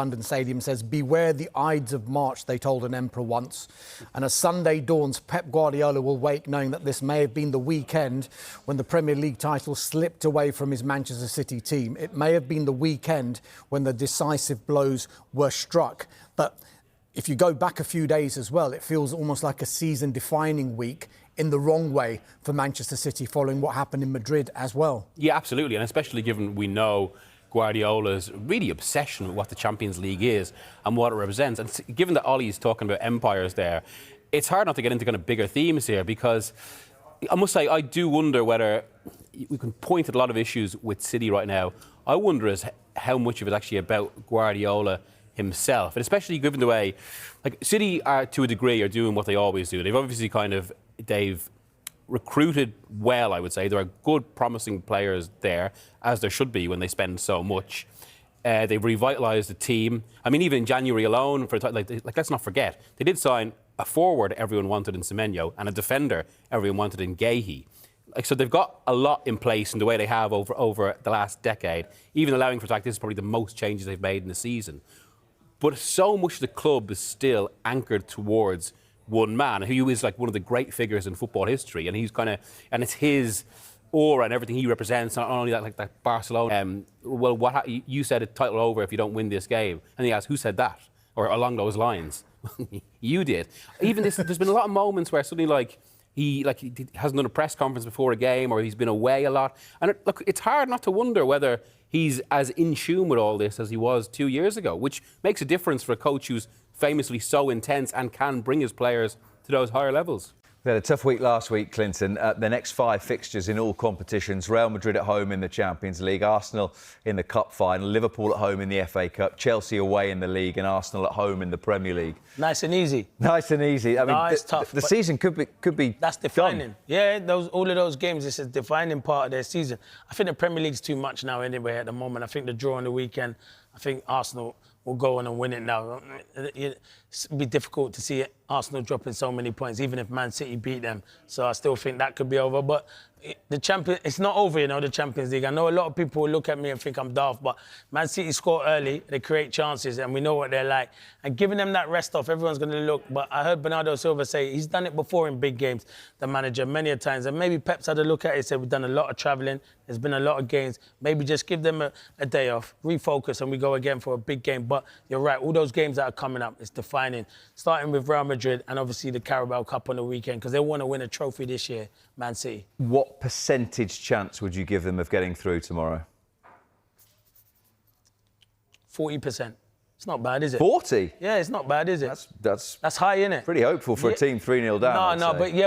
London Stadium says, "Beware the Ides of March," they told an emperor once. And as Sunday dawns, Pep Guardiola will wake knowing that this may have been the weekend when the Premier League title slipped away from his Manchester City team. It may have been the weekend when the decisive blows were struck. But if you go back a few days as well, it feels almost like a season-defining week in the wrong way for Manchester City following what happened in Madrid as well. Yeah, absolutely. And especially given we know Guardiola's really obsession with what the Champions League is and what it represents. And given that Ollie's talking about empires there, it's hard not to get into kind of bigger themes here, because I must say, I do wonder whether we can point at a lot of issues with City right now. I wonder as how much of it is actually about Guardiola himself, and especially given the way, like, City are, to a degree, are doing what they always do. They've obviously they've recruited well, I would say. There are good, promising players there, as there should be when they spend so much. They've revitalised the team. I mean, even in January alone, let's not forget, they did sign a forward everyone wanted in Semenyo and a defender everyone wanted in Guéhi. So they've got a lot in place in the way they have over the last decade, even allowing for the fact this is probably the most changes they've made in the season. But so much of the club is still anchored towards one man, who is like one of the great figures in football history, and and it's his aura and everything he represents. Not only that, like that Barcelona. You said it, title over if you don't win this game, and he asked, who said that, or along those lines? You did. Even this, there's been a lot of moments where suddenly he hasn't done a press conference before a game, or he's been away a lot, and it's hard not to wonder whether he's as in tune with all this as he was 2 years ago, which makes a difference for a coach who's famously so intense and can bring his players to those higher levels. We had a tough week last week, Clinton. The next 5 fixtures in all competitions: Real Madrid at home in the Champions League, Arsenal in the Cup final, Liverpool at home in the FA Cup, Chelsea away in the League, and Arsenal at home in the Premier League. Nice and easy. Nice and easy. I mean, it's tough. The season could be that's defining. Gone. Yeah, all of those games, it's a defining part of their season. I think the Premier League's too much now anyway at the moment. I think the draw on the weekend, I think Arsenal will go on and win it now. It'll be difficult to see Arsenal dropping so many points, even if Man City beat them. So I still think that could be over. But it's not over, the Champions League. I know a lot of people will look at me and think I'm daft, but Man City score early, they create chances, and we know what they're like. And giving them that rest off, everyone's going to look. But I heard Bernardo Silva say he's done it before in big games, the manager, many a times. And maybe Pep's had a look at it, said we've done a lot of travelling, there's been a lot of games. Maybe just give them a day off, refocus, and we go again for a big game. But you're right, all those games that are coming up, it's defining. Starting with Real Madrid and obviously the Carabao Cup on the weekend, because they want to win a trophy this year, Man City. What percentage chance would you give them of getting through tomorrow? 40%. It's not bad, is it? 40? Yeah, it's not bad, is it? That's high, isn't it? pretty hopeful for a team 3-0 down. No, but yeah.